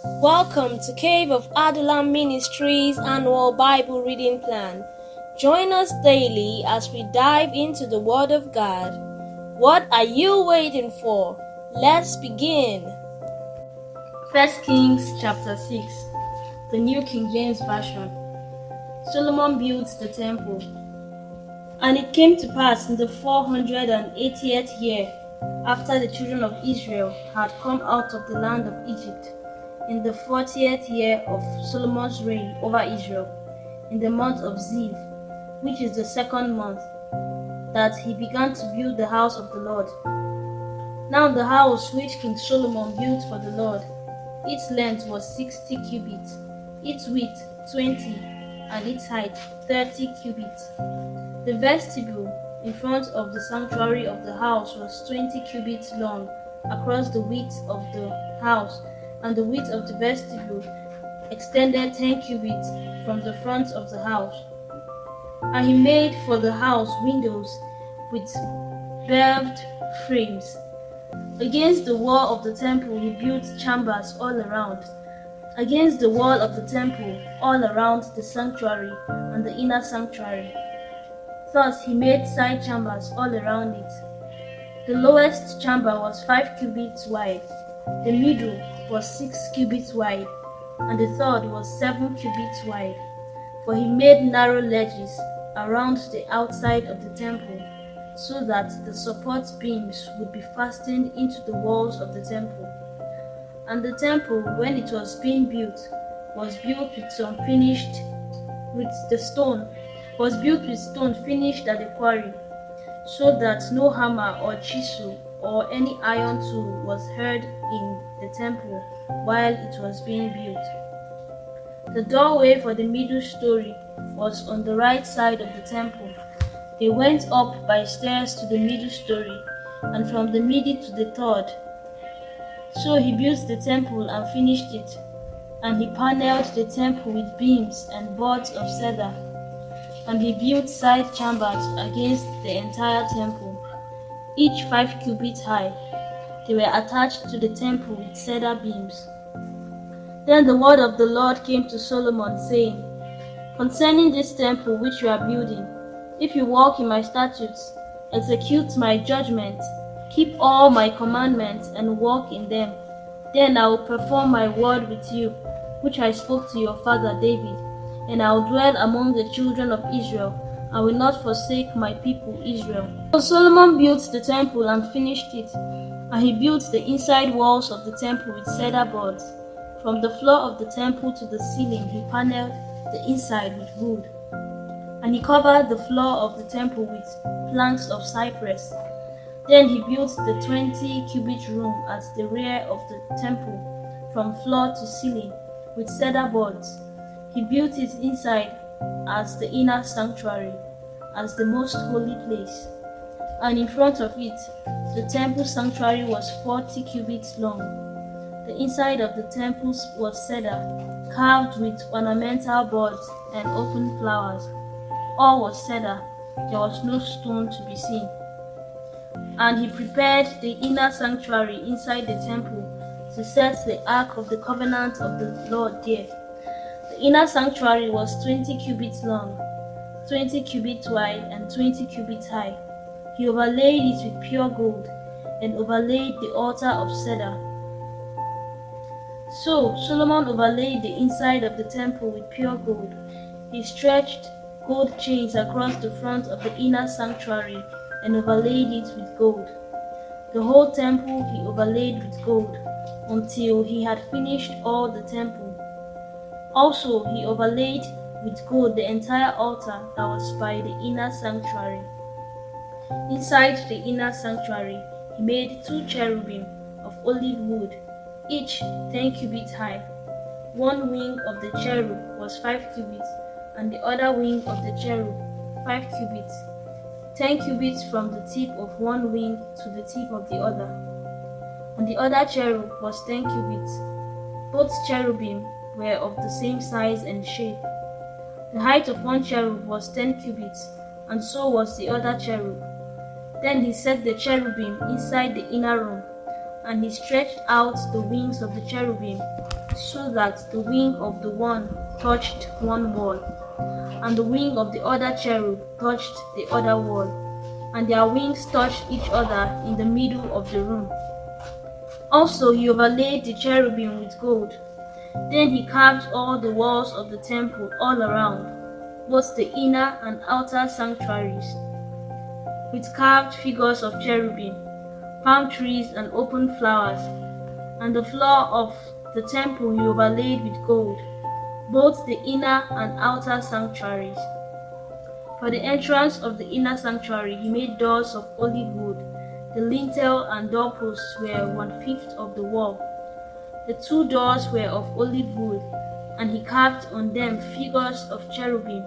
Welcome to Cave of Adullam Ministries annual Bible reading plan. Join us daily as we dive into the Word of God. What are you waiting for? Let's begin. 1 Kings chapter 6, the New King James Version. Solomon built the temple. And it came to pass in the 480th year, after the children of Israel had come out of the land of Egypt, in the 40th year of Solomon's reign over Israel, in the month of Ziv, which is the second month, that he began to build the house of the Lord. Now the house which King Solomon built for the Lord, its length was 60 cubits, its width 20, and its height 30 cubits. The vestibule in front of the sanctuary of the house was 20 cubits long across the width of the house, and the width of the vestibule extended 10 cubits from the front of the house. And he made for the house windows with curved frames. Against the wall of the temple he built chambers all around, against the wall of the temple all around the sanctuary and the inner sanctuary. Thus he made side chambers all around it. The lowest chamber was 5 cubits wide, the middle was 6 cubits wide, and the third was 7 cubits wide. For he made narrow ledges around the outside of the temple, so that the support beams would be fastened into the walls of the temple. And the temple, when it was being built, was built with stone finished at the quarry, so that no hammer or chisel or any iron tool was heard in the temple while it was being built. The doorway for the middle story was on the right side of the temple. They went up by stairs to the middle story, and from the middle to the third. So he built the temple and finished it, and he paneled the temple with beams and boards of cedar. And he built side chambers against the entire temple, each 5 cubits high. They were attached to the temple with cedar beams. Then the word of the Lord came to Solomon, saying, Concerning this temple which you are building, if you walk in my statutes, execute my judgments, keep all my commandments, and walk in them, then I will perform my word with you, which I spoke to your father David, and I will dwell among the children of Israel. I will not forsake my people Israel. So Solomon built the temple and finished it, and he built the inside walls of the temple with cedar boards. From the floor of the temple to the ceiling he paneled the inside with wood. And he covered the floor of the temple with planks of cypress. Then he built the 20-cubit room at the rear of the temple, from floor to ceiling, with cedar boards. He built it inside as the inner sanctuary, as the most holy place. And in front of it, the temple sanctuary was 40 cubits long. The inside of the temple was cedar, carved with ornamental boards and open flowers. All was cedar, there was no stone to be seen. And he prepared the inner sanctuary inside the temple to set the ark of the covenant of the Lord there. The inner sanctuary was 20 cubits long, 20 cubits wide, and 20 cubits high. He overlaid it with pure gold, and overlaid the altar of cedar. So Solomon overlaid the inside of the temple with pure gold. He stretched gold chains across the front of the inner sanctuary and overlaid it with gold. The whole temple he overlaid with gold, until he had finished all the temple. Also he overlaid with gold the entire altar that was by the inner sanctuary. Inside the inner sanctuary he made 2 cherubim of olive wood, each 10 cubits high. One wing of the cherub was 5 cubits, and the other wing of the cherub 5 cubits, 10 cubits from the tip of one wing to the tip of the other. And the other cherub was 10 cubits. Both cherubim were of the same size and shape. The height of one cherub was 10 cubits, and so was the other cherub. Then he set the cherubim inside the inner room, And he stretched out the wings of the cherubim, so that the wing of the one touched one wall, and the wing of the other cherub touched the other wall, and their wings touched each other in the middle of the room. Also he overlaid the cherubim with gold. Then he carved all the walls of the temple all around, both the inner and outer sanctuaries, with carved figures of cherubim, palm trees, and open flowers. And the floor of the temple he overlaid with gold, both the inner and outer sanctuaries. For the entrance of the inner sanctuary he made doors of olive wood. The lintel and doorposts were 1/5 of the wall. The 2 doors were of olive wood, and he carved on them figures of cherubim,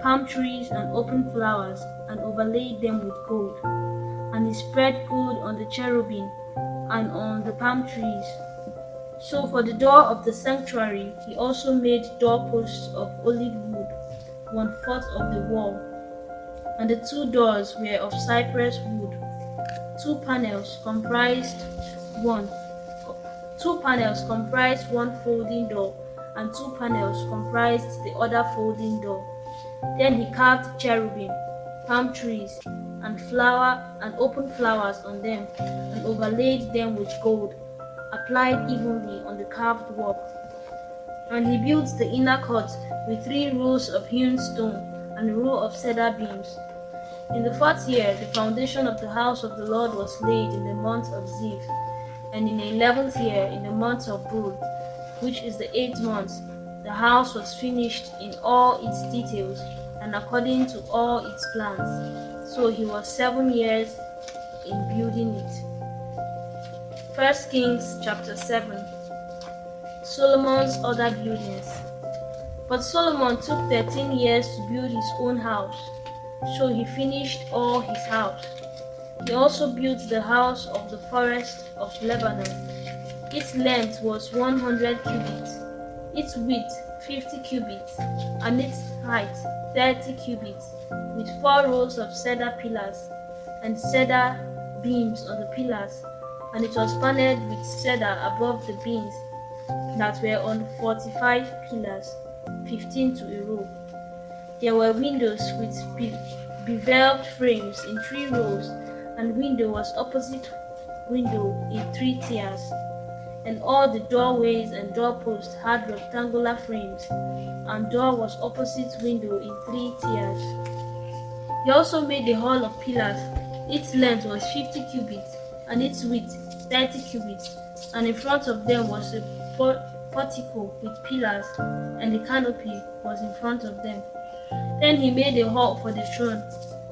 palm trees, and open flowers, and overlaid them with gold. And he spread gold on the cherubim and on the palm trees. So for the door of the sanctuary he also made doorposts of olive wood, 1/4 of the wall. And the 2 doors were of cypress wood. 2 panels comprised one folding door, and 2 panels comprised the other folding door. Then he carved cherubim, palm trees, and open flowers on them, and overlaid them with gold, applied evenly on the carved work. And he built the inner court with 3 rows of hewn stone and a row of cedar beams. In the 4th year, the foundation of the house of the Lord was laid in the month of Ziv, and in the 11th year, in the month of Bul, which is the 8th month, the house was finished in all its details and according to all its plans. So he was 7 years in building it. 1 Kings chapter 7. Solomon's other buildings. But Solomon took 13 years to build his own house, so he finished all his house. He also built the house of the forest of Lebanon. Its length was 100 cubits, its width 50 cubits, and its height 30 cubits, with 4 rows of cedar pillars and cedar beams on the pillars, and it was paneled with cedar above the beams that were on 45 pillars, 15 to a row. There were windows with beveled frames in 3 rows, and window was opposite window in 3 tiers. And all the doorways and doorposts had rectangular frames, and door was opposite window in 3 tiers. He also made the hall of pillars. Its length was 50 cubits, and its width 30 cubits, and in front of them was a portico with pillars, and the canopy was in front of them. Then he made a hall for the throne,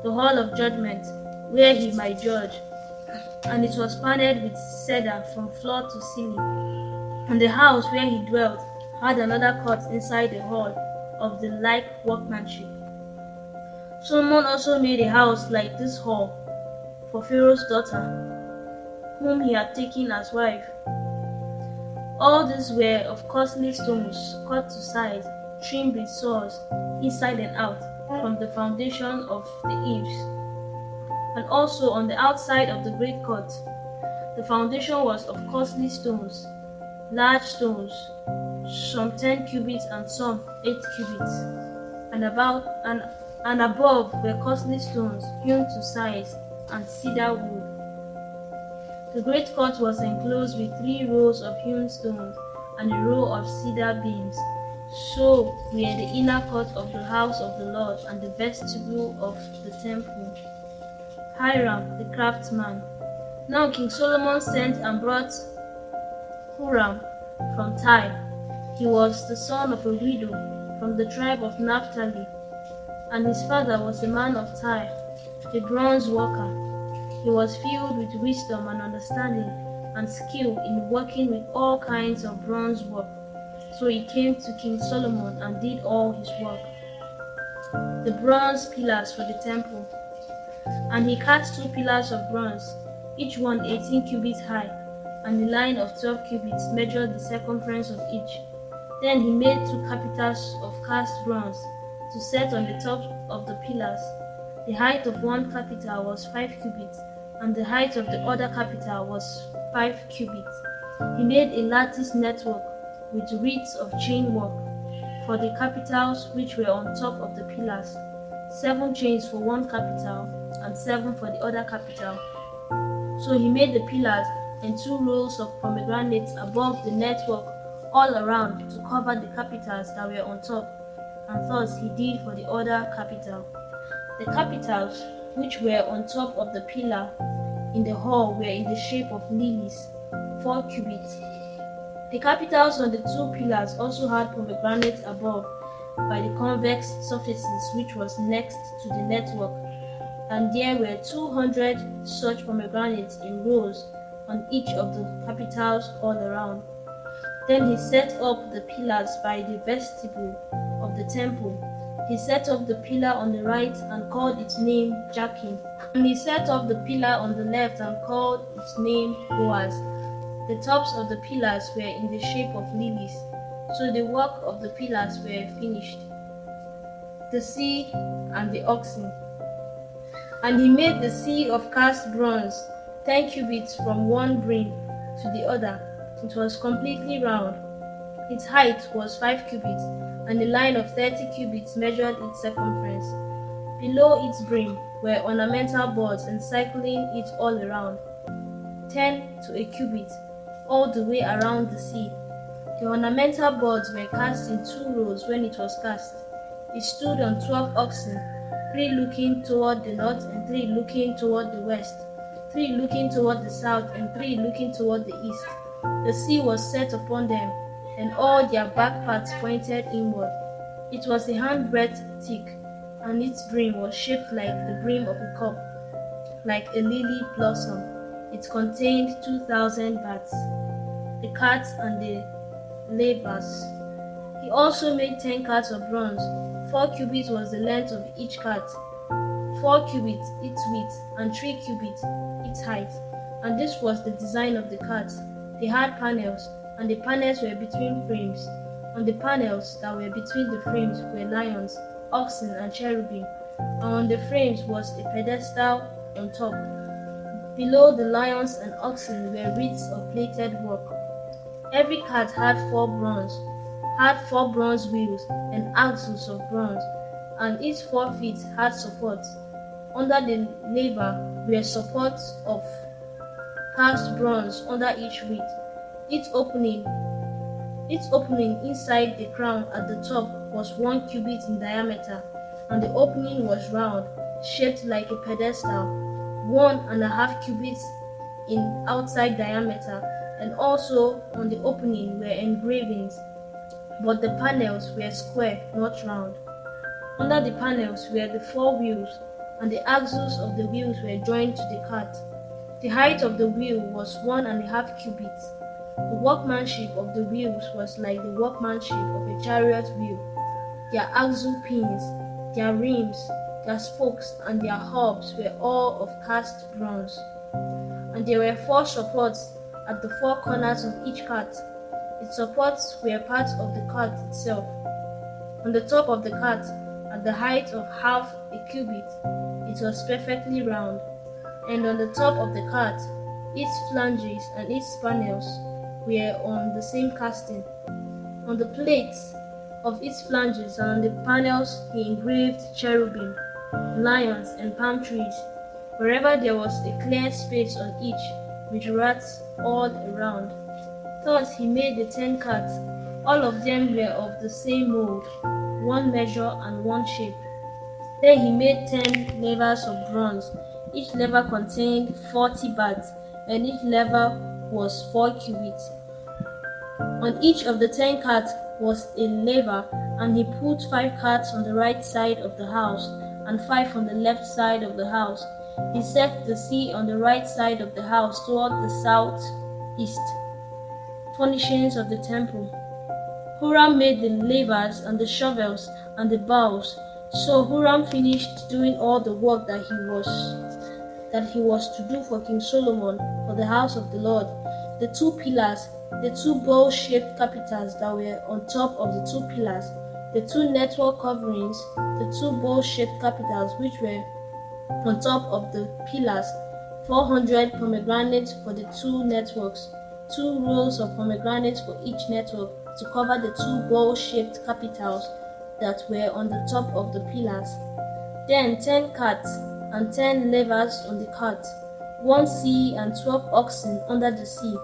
the hall of judgment, where he might judge, and it was paneled with cedar from floor to ceiling. And the house where he dwelt had another court inside the hall of the like workmanship. Solomon also made a house like this hall for Pharaoh's daughter, whom he had taken as wife. All these were of costly stones, cut to size, trimmed with saws, inside and out, from the foundation of the eaves. And also on the outside of the great court, the foundation was of costly stones, large stones, some 10 cubits and some 8 cubits, and above were costly stones hewn to size and cedar wood. The great court was enclosed with 3 rows of hewn stones and a row of cedar beams. So were the inner court of the house of the Lord and the vestibule of the temple. Hiram the craftsman. Now King Solomon sent and brought Huram from Tyre. He was the son of a widow from the tribe of Naphtali, and his father was a man of Tyre, a bronze worker. He was filled with wisdom and understanding and skill in working with all kinds of bronze work. So he came to King Solomon and did all his work. The bronze pillars for the temple. And he cut 2 pillars of bronze, each one 18 cubits high, and the line of 12 cubits measured the circumference of each. Then he made 2 capitals of cast bronze to set on the top of the pillars. The height of one capital was 5 cubits, and the height of the other capital was 5 cubits. He made a lattice network with wreaths of chain work for the capitals which were on top of the pillars, 7 chains for one capital and 7 for the other capital. So he made the pillars and 2 rows of pomegranates above the network all around to cover the capitals that were on top, and thus he did for the other capital. The capitals which were on top of the pillar in the hall were in the shape of lilies, 4 cubits. The capitals on the 2 pillars also had pomegranates above by the convex surfaces which was next to the network, and there were 200 such pomegranates in rows on each of the capitals all around. Then he set up the pillars by the vestibule of the temple. He set up the pillar on the right and called its name Jachin, and he set up the pillar on the left and called its name Boaz. The tops of the pillars were in the shape of lilies, so the work of the pillars were finished. The sea and the oxen. And he made the sea of cast bronze, 10 cubits from one brim to the other. It was completely round. Its height was 5 cubits, and a line of 30 cubits measured its circumference. Below its brim were ornamental boards encircling it all around, 10 to a cubit, all the way around the sea. The ornamental boards were cast in 2 rows when it was cast. It stood on 12 oxen, 3 looking toward the north and 3 looking toward the west, 3 looking toward the south and 3 looking toward the east. The sea was set upon them, and all their back parts pointed inward. It was a handbreadth thick, and its brim was shaped like the brim of a cup, like a lily blossom. It contained 2,000 bats, the carts and the lavers. He also made 10 carts of bronze. 4 cubits was the length of each cart, 4 cubits its width, and 3 cubits its height. And this was the design of the carts. They had panels, and the panels were between frames. On the panels that were between the frames were lions, oxen, and cherubim, and on the frames was a pedestal on top. Below the lions and oxen were wreaths of plated work. Every cart had 4 bronze wheels and axles of bronze, and its 4 feet had supports. Under the laver were supports of cast bronze under each wreath. Its opening inside the crown at the top was 1 cubit in diameter, and the opening was round, shaped like a pedestal, 1.5 cubits in outside diameter, and also on the opening were engravings, but the panels were square, not round. Under the panels were the 4 wheels, and the axles of the wheels were joined to the cart. The height of the wheel was 1.5 cubits. The workmanship of the wheels was like the workmanship of a chariot wheel. Their axle pins, their rims, their spokes, and their hubs were all of cast bronze. And there were 4 supports at the 4 corners of each cart. Its supports were part of the cart itself. On the top of the cart, at the height of half a cubit, it was perfectly round. And on the top of the cart, its flanges and its panels were on the same casting. On the plates of its flanges and on the panels he engraved cherubim, lions, and palm trees, wherever there was a clear space on each, with rats all around. Thus he made the 10 carts. All of them were of the same mold, 1 measure and 1 shape. Then he made 10 levers of bronze. Each lever contained 40 bats, and each lever was 4 cubits. On each of the 10 carts was a lever, and he put 5 carts on the right side of the house, and 5 on the left side of the house. He set the sea on the right side of the house toward the southeast. Furnishings of the temple. Huram made the levers and the shovels and the bows. So Huram finished doing all the work that he was to do for King Solomon for the house of the Lord. The 2 pillars, the 2 bowl-shaped capitals that were on top of the 2 pillars, the 2 network coverings, the 2 bowl-shaped capitals which were on top of the pillars, 400 pomegranates for the 2 networks, 2 rows of pomegranates for each network to cover the 2 bowl-shaped capitals that were on the top of the pillars. Then 10 carts and 10 levers on the carts, 1 sea and 12 oxen under the sea,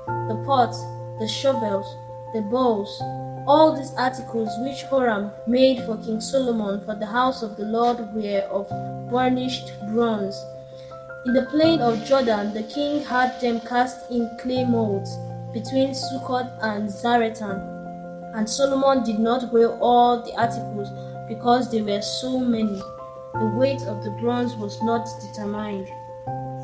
the pots, the shovels, the bowls, all these articles which COAM made for King Solomon for the house of the Lord were of burnished bronze. In the plain of Jordan the king had them cast in clay molds between Sukkot and Zaretan. And Solomon did not weigh all the articles because there were so many. The weight of the bronze was not determined.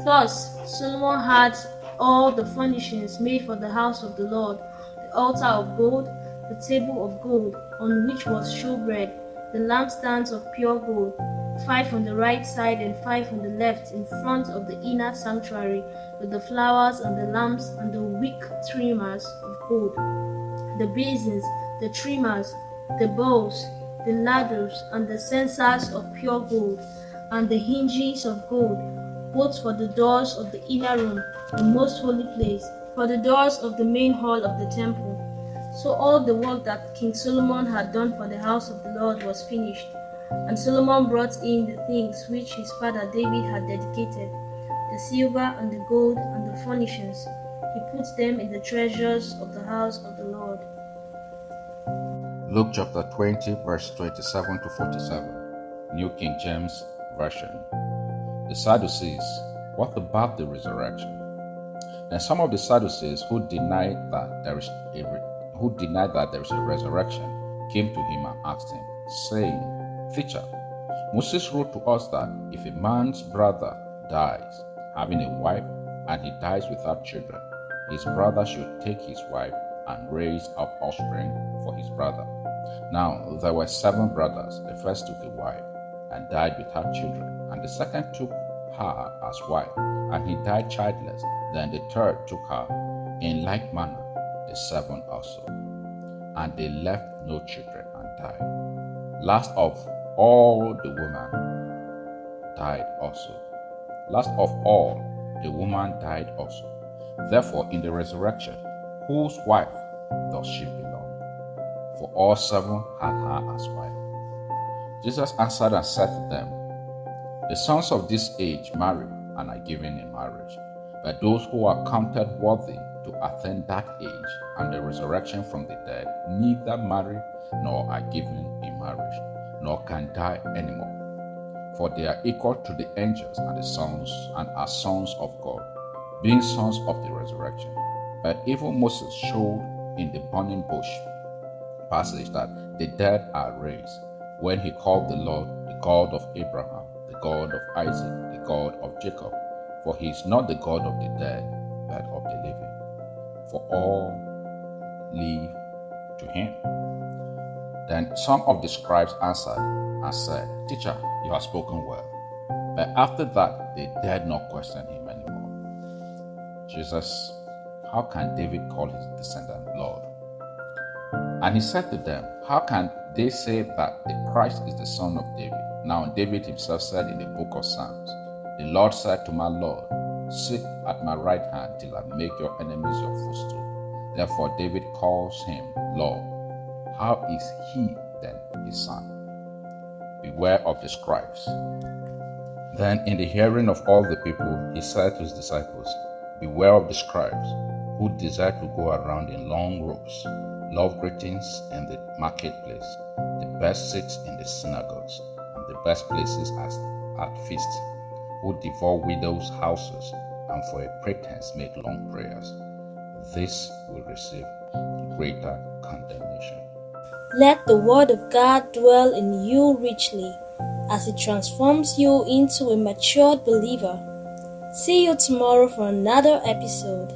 Thus Solomon had all the furnishings made for the house of the Lord, the altar of gold, the table of gold, on which was showbread, the lampstands of pure gold, 5 on the right side and 5 on the left in front of the inner sanctuary, with the flowers and the lamps and the wick trimmers of gold, the basins, the trimmers, the bowls, the ladders, and the censers of pure gold, and the hinges of gold, both for the doors of the inner room, the most holy place, for the doors of the main hall of the temple. So all the work that King Solomon had done for the house of the Lord was finished. And Solomon brought in the things which his father David had dedicated, the silver and the gold and the furnishings. He put them in the treasures of the house of the Lord. Luke chapter 20, verse 27 to 47, New King James Version. The Sadducees, what about the resurrection? Then some of the Sadducees who denied that there is a resurrection came to him and asked him, saying, Teacher, Moses wrote to us that if a man's brother dies, having a wife, and he dies without children, his brother should take his wife and raise up offspring for his brother. Now there were 7 brothers. The first took a wife and died without children, and the second took her as wife, and he died childless. Then the third took her. In like manner, the 7 also. And they left no children and died. Last of all, the woman died also. Last of all, the woman died also. Therefore, in the resurrection, whose wife does she belong? For all 7 had her as wife. Jesus answered and said to them, The sons of this age marry and are given in marriage, but those who are counted worthy to attain that age and the resurrection from the dead neither marry nor are given in marriage, nor can die anymore. For they are equal to the angels and the sons, and are sons of God, being sons of the resurrection. But even Moses showed in the burning bush passage that the dead are raised, when he called the Lord the God of Abraham, the God of Isaac, the God of Jacob. For he is not the God of the dead, but of the living. For all live to him. Then some of the scribes answered and said, Teacher, you have spoken well. But after that, they dared not question him anymore. Jesus, how can David call his descendant Lord? And he said to them, How can they say that the Christ is the son of David? Now David himself said in the book of Psalms, The Lord said to my Lord, Sit at my right hand till I make your enemies your footstool. Therefore David calls him Lord. How is he then his son? Beware of the scribes. Then in the hearing of all the people, he said to his disciples, Beware of the scribes, who desire to go around in long robes, love greetings in the marketplace, the best seats in the synagogues, and the best places at feasts, who devour widows' houses, and for a pretense make long prayers. This will receive greater condemnation. Let the word of God dwell in you richly, as it transforms you into a matured believer. See you tomorrow for another episode.